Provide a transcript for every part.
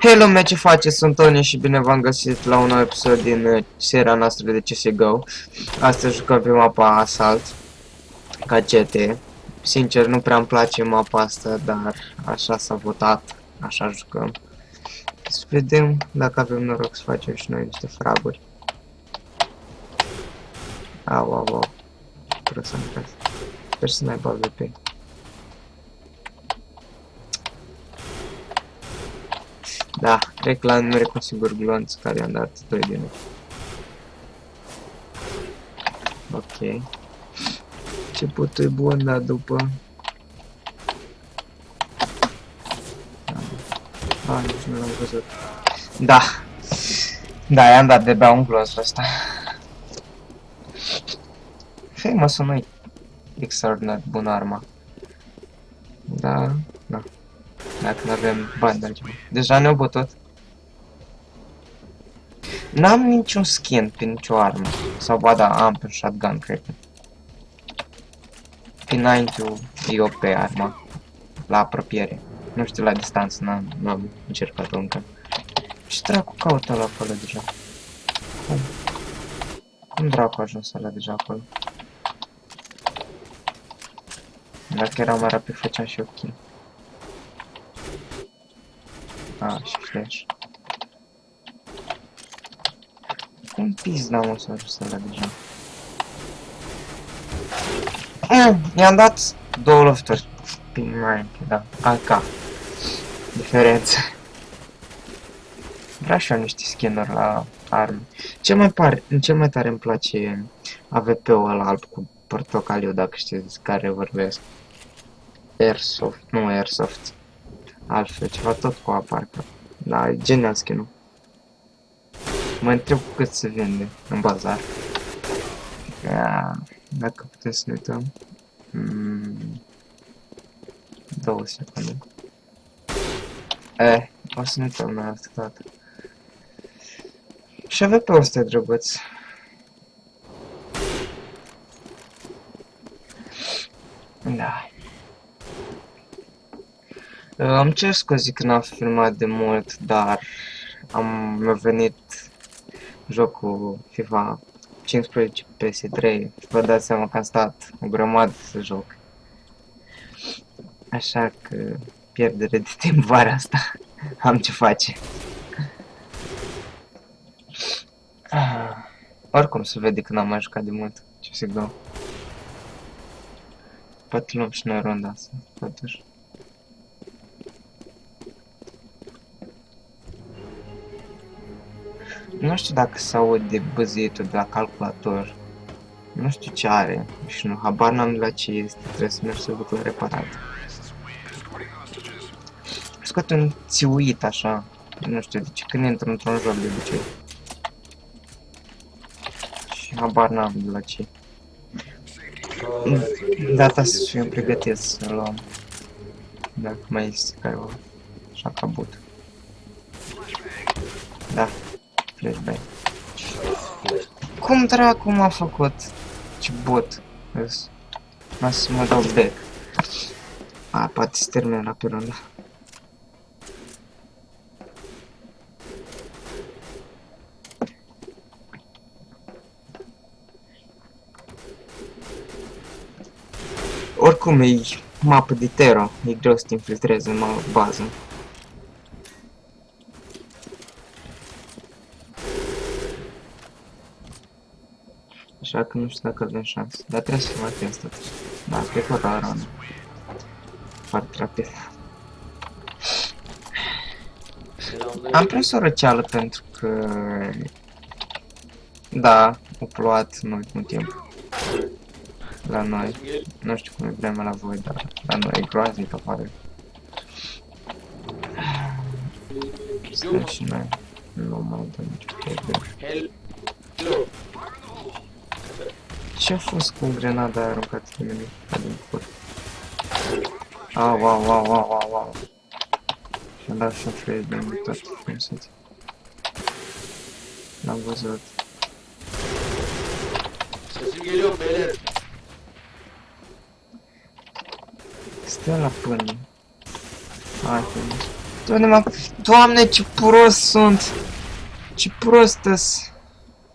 Hei lume, ce faceți? Sunt Tony și bine v-am găsit la un nou episod din seria noastră de CSGO. Astăzi jucăm pe mapa Assault ca CT. Sincer, nu prea îmi place mapa asta, dar așa s-a votat, așa jucăm. Să vedem dacă avem noroc să facem și noi niște fraguri. Au, au, au. Trebuie să-mi crezi. Sper să n-ai bag VP. Da, cred că l-am numerit cu un singur glonț care i-am dat 2 din 8. Ok. Începutul e bun, dar după... nici nu l-am văzut. Da. Da, i-am dat de bea un glonț ăsta. Famous nu-i extraordinar bună arma. Da, da. Dacă nu avem bani de altceva. Deja ne-au bătut. N-am niciun skin pe nicio armă. Sau ba da, am pe shotgun, cred că. P90 e OP arma. La apropiere. Nu știu la distanță, n-am încercat-o încă. Ce dracu caută ăla acolo deja? Cum dracu a ajuns ăla deja acolo? Dacă era mai rapid, făceam și eu kill. Și flash. Cum pizda mă s-a ajuns ăla deja? I-am dat 2 lovituri. P90, da. AK. Diferență. Vreau și eu niște skin-uri la arme. Cel mai tare îmi place AVP-ul ăla alb cu portocaliu, dacă știți care vorbesc. Airsoft, nu Airsoft. Altfel, ceva tot cu A parcă. Da, e genial skin-ul. Mă întreb cât se vinde în bazar. Dacă putem să ne uităm. 2 secunde. O să ne uităm la asta dată. Și avea pe ăsta drăguț. Da. Îmi cer scuze că n-am filmat de mult, dar mi-a venit jocul FIFA 15 PS3 și vă dați seama că am stat o grămadă să joc. Așa că pierdere de timp vara asta. Am ce face. Oricum se vede că n-am mai jucat de mult. Ce să gău. Poate luăm și noi ronda asta, totuși. Nu știu dacă se aude băzietul de la calculator. Nu știu ce are. Și nu, habar n-am de la ce este. Trebuie să merg să duc la reparat. Scoate un țiuit așa. Nu știu de ce, când intru într-un joc de obicei. Și habar n-am de la ce. Data să fiu pregătit să luăm. Dacă mai este careva. Așa ca bot. Da. Flashbang. Cum dracu m-a făcut? Ce bot. Mai să mă dau back. Poate se termină la pe rândă. Oricum e mapă de Terra, e greu să te infiltrezi în bază. Așa că nu știu dacă avem șanse, dar trebuie să fim atenți totuși. Da, cred că la run. Foarte rapid. Am prins o răceală pentru că... Da, a plouat în ultimul timp. La noi. Nu știu cum e vremea la voi, dar la noi e groaznic afară. Stăm și noi. Nu mai dăm nicio pierdere. Ce-a fost cu grenada aruncată de mine? Din cur. Au. Și-am dat și un frame de tot frumusețe. L-am văzut. Stă la până. Hai, frumos. Doamne, ce prost sunt! Ce prost-s!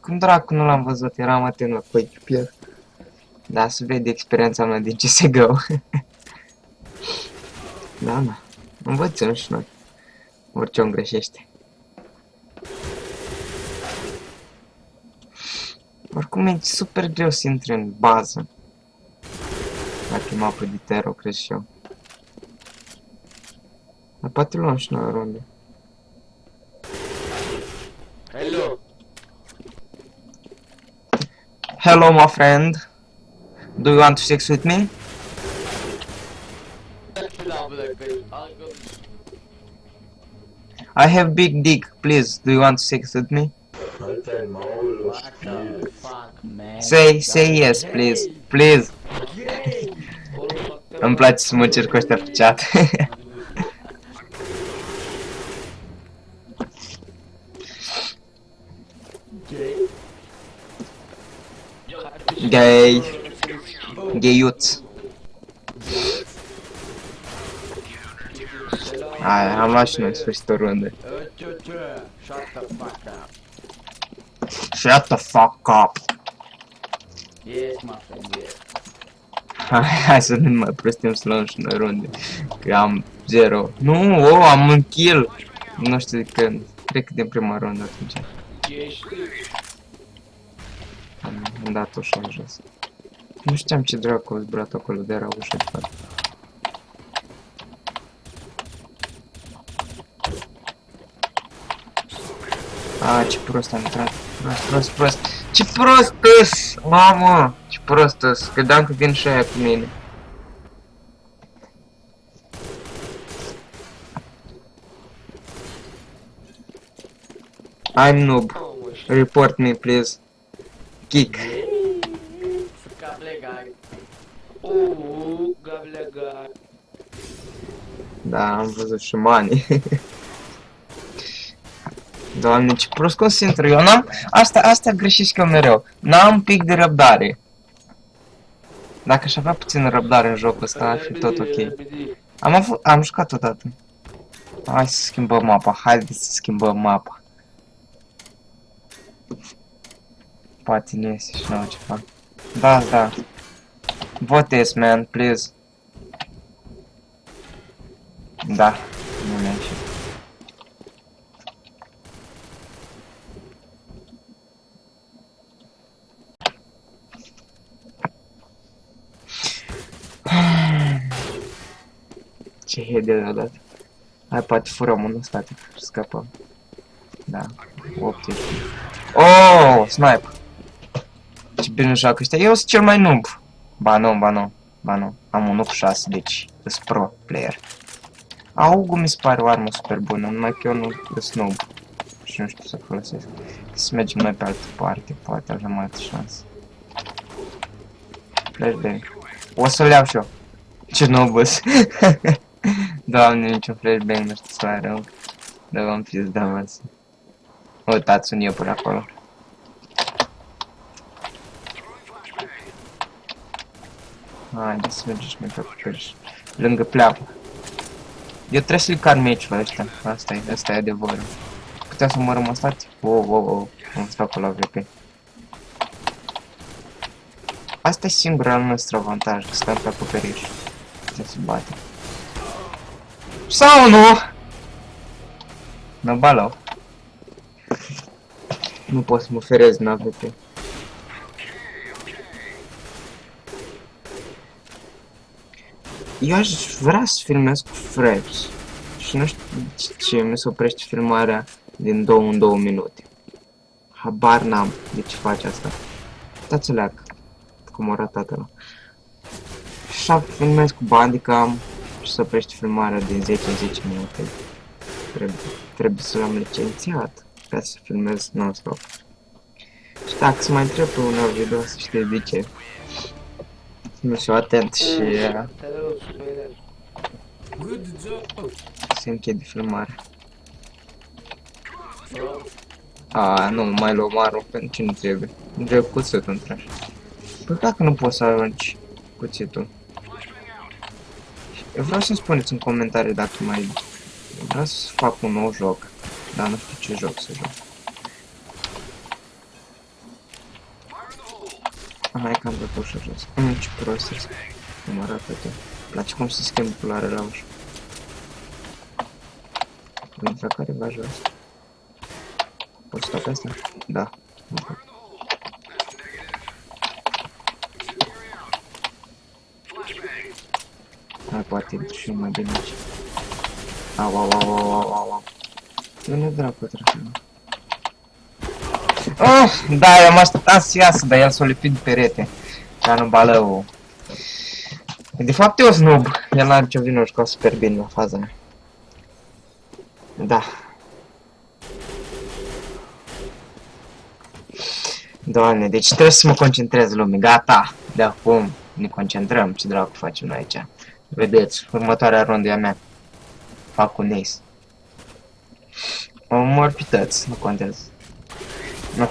Cum dracu nu l-am văzut, eram atent la coechipier. Da, se vede experiența mea din CSGO. Da. Învățăm și noi. Orice om greșește. Oricum e super greu să intri în bază. Dacă e mapă de tero, cred și eu. Dar poate luăm și noi o rundă. Hello. Hello, my friend. Do you want to sex with me? I have big dick, please. Do you want to sex with me? What the fuck, man? Say yes, please. Please. Îmi place să mă cer cu ăștia pe chat. Gay. Gayuț. Hai, am luat și noi sfârșitul rundă. Shut the fuck up. Shut the fuck up. Yes, my friend, yes. Hai să nu mai prostim să luăm și noi runde. Că am 0. Nu, am un kill. Nu știu de când. Cred că din prima rundă atunci. Ești. Am dat ușa jos. Nu știam ce dracu a zburat acolo de era ușa de fapt. Ce prost am intrat. Prost. Ce prost-s, mamă! Ce prost-s. Credeam că vin și aia cu mine. I'm noob. Report me, please. Kick. Gablegai. Gablegai. Da, am văzut și mani. Doamne, ce prost concentru. Eu n-am... Asta greșesc eu mereu. N-am pic de răbdare. Dacă aș avea puțin răbdare în jocul ăsta, ar fi tot ok. Am jucat odată. Hai să schimbăm mapa. Haideți să schimbăm mapa. Poate ne iese și nouă ceva. Da. Votez, man, please. Da, nu mi-a ieșit. Ce head de dat. Hai, poate furăm unul static și scapăm. Da, 18. Oh, snipe! Ce bine joacă ăștia. Eu sunt cel mai noob. Ba nu. Am un 8-6, deci sunt pro player. Augu mi se pare o armă super bună, numai că eu nu sunt noob. Și nu știu să folosesc. Să mergem noi pe altă parte, poate avem mai altă șansă. Flashbang. O să-l iau și eu. Ce noob-s. Doamne, niciun flashbang nu știu să are rău. Dar v-am pizda, mă. Uitați un iepure acolo. Haideți să mergem și mai pe acoperiș. Lângă pleapă. Eu trebuie să-i car meciul ăștia. Asta e adevărul. Putea să omorăm asta? Oh. Am stat acolo la VP. Asta e singurul nostru avantaj, că stăm pe acoperiș. Putem să batem. Sau nu? Mă balau. Nu pot să mă ferez din AVP. Eu aș vrea să filmez cu frames. Și nu știu ce mi se oprește filmarea din 2 în 2 minute. Habar n-am de ce face asta. Uitați-o leac. Cum a ratat ăla. Și filmez cu Bandicam și se oprește filmarea din 10 în 10 minute. Trebuie să l-am licențiat ca să filmez non-stop. Și dacă să mai întreb pe un alt video să știi de ce. Nu știu, atent și se închide filmarea. Nu, mai luăm arul pentru ce nu trebuie. Nu trebuie cuțitul între. Păi dacă nu poți să arunci cuțitul. Eu vreau să-mi spuneți în comentarii dacă mai Vreau să fac un nou joc, dar nu știu ce joc să joc. Hai că am dat ușa jos. Ce prost este. Nu mă arată tot. Îmi place cum se schimbă culoarea la ușă. Intră careva jos. Poți sta pe asta? Da. Hai, poate intru și eu mai bine aici. Au, au, au, au, au, au. Unde dracu trebuie? Da, eu mă așteptam să iasă, dar el s-a lipit de perete. Ca nu balău. De fapt eu snob. El n-are nicio vină, jucat super bine la faza mea. Da. Doamne, deci trebuie să mă concentrez, lume. Gata. De acum ne concentrăm. Ce dracu facem noi aici? Vedeți, următoarea rundă e a mea. Fac un ace. Omor pități, nu contează. Nu.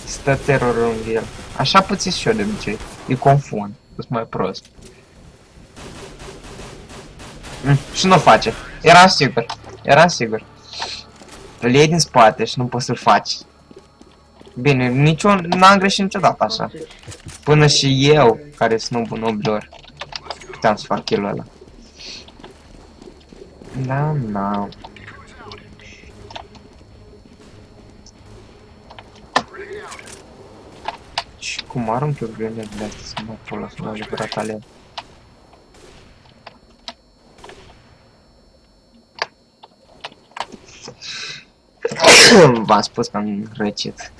Stă terorul în el. Așa puțin și eu de obicei. Îi confund. Sunt mai prost. Și nu face. Eram sigur. Eram sigur. Îl iei din spate și nu poți să-l faci. Bine, n-am greșit niciodată așa. Până și eu, care sunt un nobilor, puteam să fac kill-ul ăla. Da, da. Și cum arunc eu grenadele astea să mă pula, să mă adevărat alea. V-am spus că am răcit.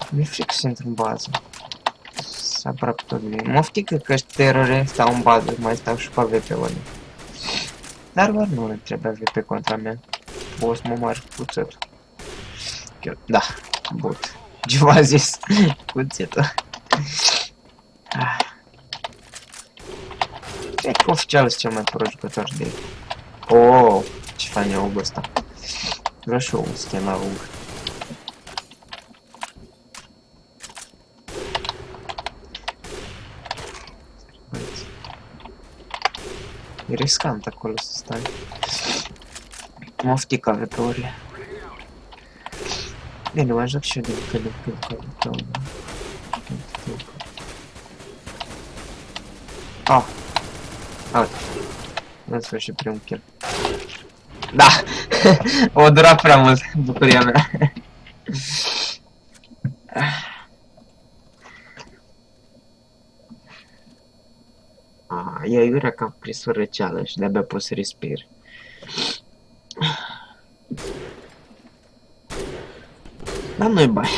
Mi-e frică să intru în bază. S-a aproape tot bine. Mă frică că ăștia terore stau în bază, mai stau și cu AVP-ul. Dar doar nu le trebuie AVP contra mea. O să mă mari cuțetul. Da, but. Ce v-a zis? Cuțetul. Cred că oficial sunt cel mai pro jucător de ei. Oh, ce fain e augul ăsta. Vreau și eu un skin la aug. E riscant acolo să stai. Mă oftic AVP-urile. Bine, mă joc și eu de când. Ah! Uite. În sfârșit primul kill. Da! O durat prea mult, bucuria mea. E iurea că am prins o răceală și de-abia pot să respir. Dar nu-i bai.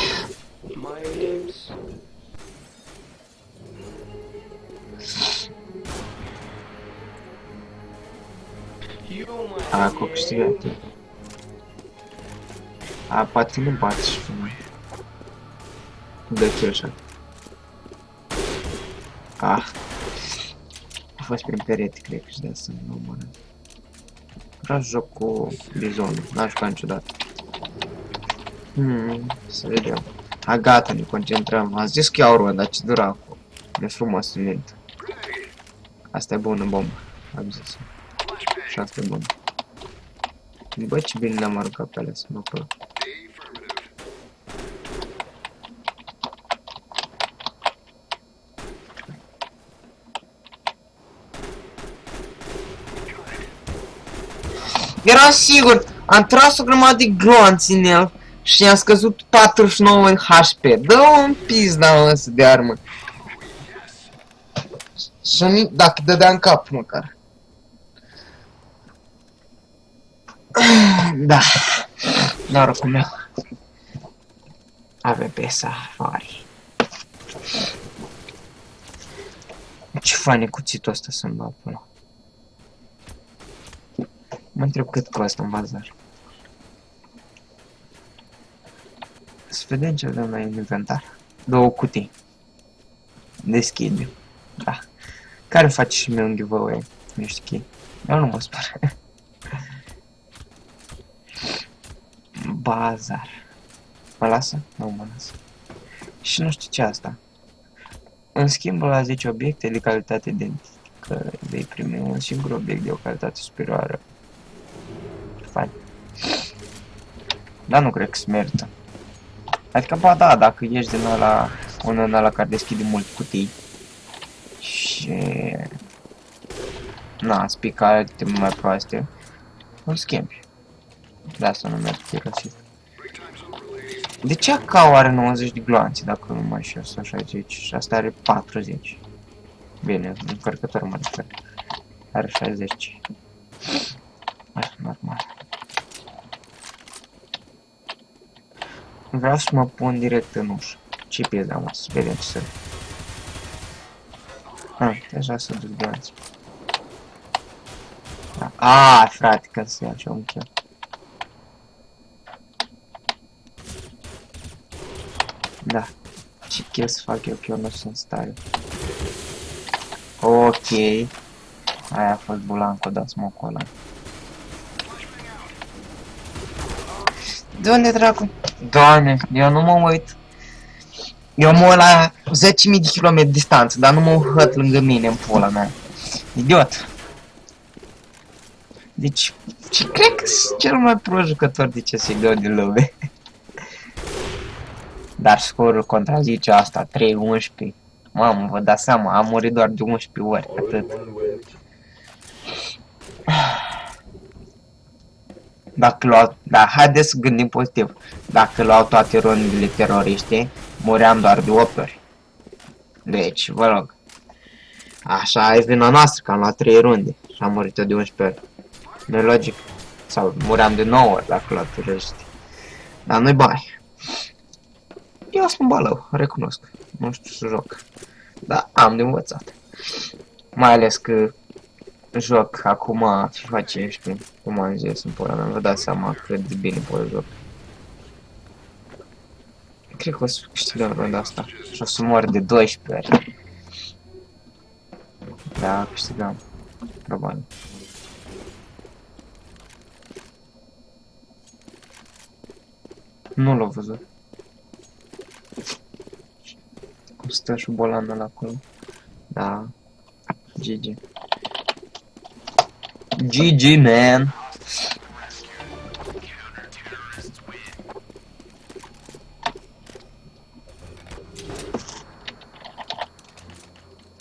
Cu câștigat. Poate nu bați și pe noi. Dă kill shot. A fost prin perete, cred că și de asta nu omoră. Vreau să joc cu bizonul, n-am jucat niciodată. Să vedem. Gata, ne concentrăm. Am zis că iau urmă, dar ce dura acum. E frumos în mint. Asta e bună bombă, am zis. Și asta e bună. Bă, ce bine le-am aruncat pe alea să mă plăc. Era sigur, am tras o grămadă de gloanți în el și i-am scăzut 49 în HP. Dă-o în pizda ăsta de armă. Și dacă dădea în cap măcar. Da, norocul meu. AVP Safari. Ce fain e cuțitul ăsta să-mi bag până. Mă întreb cât costă în bazar. Să vedem ce avem noi în inventar. 2 cutii. Deschide. Da. Care face și mie un giveaway? Nu știu. Eu nu mă spun. Bazar. Mă lasă? Nu mă lasă. Și nu știu ce asta. În schimb, la 10 obiecte de calitate identică, vei primi un singur obiect de o calitate superioară. Fain. Dar nu cred că se merită. Adică, ba da, dacă ești din ăla, unul în ăla care deschide mult cutii și... Na, spica teme mai proaste, îl schimbi. De asta nu merg irosit. De ce Acau are 90 de gloanțe, dacă nu mai știu, 160 și asta are 40? Bine, încărcător mă refer. Are 60. Așa, normal. Vreau să mă pun direct în ușă. Ce pierdea, mă, să vedem ce să... Deja s-a dus gloanțe. Da. Frate, că se ia ce-o închea. Da. Ce kill să fac eu, că eu nu sunt în stare. Ok. Aia a fost Bulanco, da smoke-ul ăla. De unde dracu? Doamne, eu nu mă uit. Eu mă uit la 10.000 de kilometri distanță, dar nu mă uit lângă mine în pula mea. Idiot. Deci, cred că sunt cel mai prost jucător de CSGO din lume. Dar scorul contrazice asta, 3-11. Mamă, vă dați seama, am murit doar de 11 ori, atât. Dacă luau, da, haideți să gândim pozitiv. Dacă luau toate rundele teroriste, muream doar de 8 ori. Deci, vă rog. Așa e vina noastră, că am luat 3 runde și am murit de 11 ori. Nu e logic. Sau muream de 9 ori dacă luau teroriste. Dar nu-i bani. Eu sunt balău, recunosc. Nu știu să joc. Dar am de învățat. Mai ales că joc acum FIFA 15, cum am zis în pula mea, vă dați seama cât de bine pot joc. Cred că o să câștigăm runda asta și o să mor de 12 ori. Da, câștigăm. Probabil. Nu l-au văzut. Cum stă și bolanul ăla acolo. Da. GG. GG, man.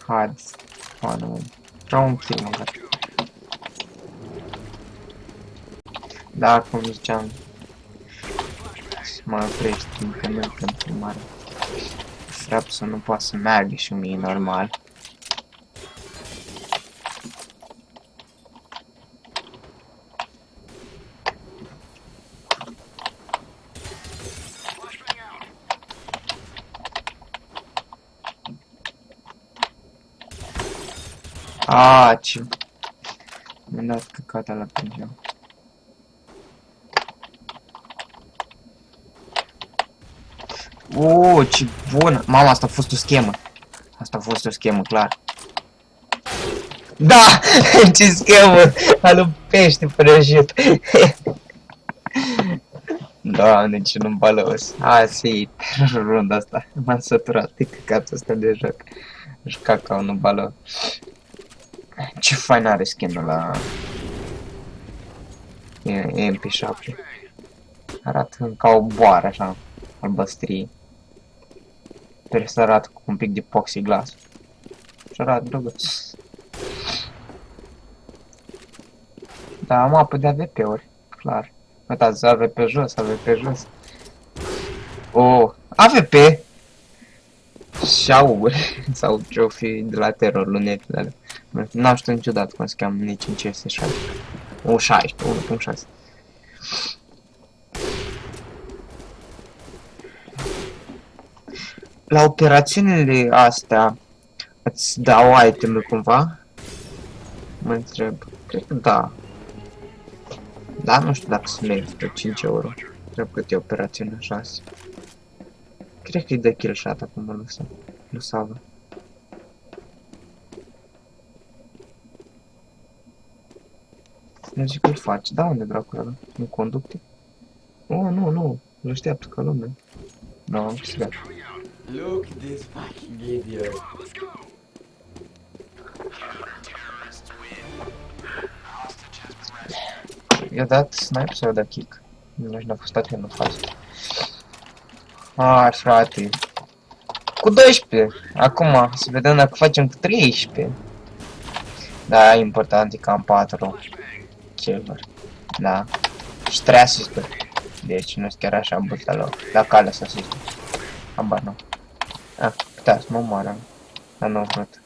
Haideți. Oană, mă. Vreau un kill, măcar. Da, cum ziceam. Mă oprești încă nu când filmare. Frapsul nu poate să meargă și mie normal. Ce... Mi-a dat căcata la pingea. Ce bună! Mama, asta a fost o schemă. Asta a fost o schemă, clar. Da! Ce schemă! Alu pește prăjit. Doamne, ce nu-mi balăos. Să-i runda asta. M-am săturat de căcatul ăsta de joc. Juca ca unul balău. Ce fain are skin-ul la MP7. Arată ca o boară așa, albăstrie. Trebuie să arată cu un pic de plexiglas. Și arată drăguț. Da, am apă de AVP-uri, clar. Uitați, AVP jos, AVP jos. AVP! Și auguri, sau ce-o fi de la teror, lunetele alea. N-am știut niciodată cum se cheamă nici în CS6. 16, 1.6. La operațiunile astea îți dau itemul cumva? Mă întreb. Cred că da. Dar nu știu dacă se merită 5 euro. Întreb cât e operațiunea 6. Cred că-i dă kill shot acum lui Sava. Nu zic că-l faci. Da, unde dracu ăla? Nu conducte? Nu, îl așteaptă ca lume. Nu, am câștigat. Look at this fucking idiot. I-a dat snipe sau dat kick? Nici n-a fost atent în față. Ah, frate. Cu 12. Acum, să vedem dacă facem cu 13. Da, important e cam 4 kill-uri. Da. Și 3 asisturi. Deci nu sunt chiar așa brutalos. Dacă alea să asisturi. Habar nu. Ah, putea să mă moară. Dar nu vrut.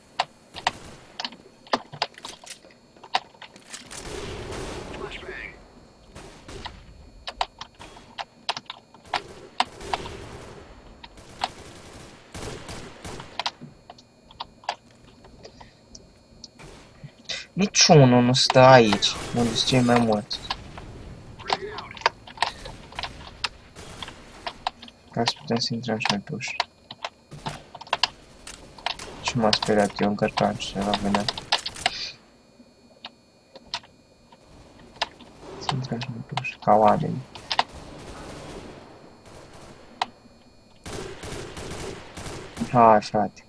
Niciunul nu stă aici, unde sunt cei mai mulți. Ca să putem să intrăm și noi pe ușă. Și m-a speriat eu în cărcan și la venea. Să intrăm și noi pe ușă, ca oameni. Hai, frate.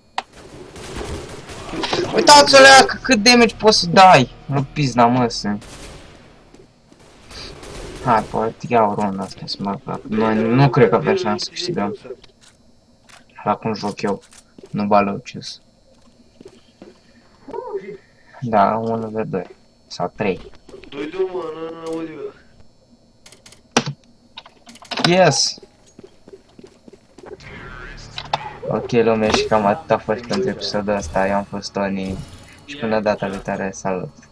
Uitați-o-lea cât damage poți să dai! Nu pizna măsă. Hai, poate iau runda asta să mă fac. Nu cred că avem șansă să câștigăm. La cum joc eu. Nu balăucius. Da, 1v2. Sau 3. 2 de mână, n-aud eu. Yes! Ok, lume, și cam atât a fost pentru episodul ăsta. Eu am fost Tony și până data viitoare, salut!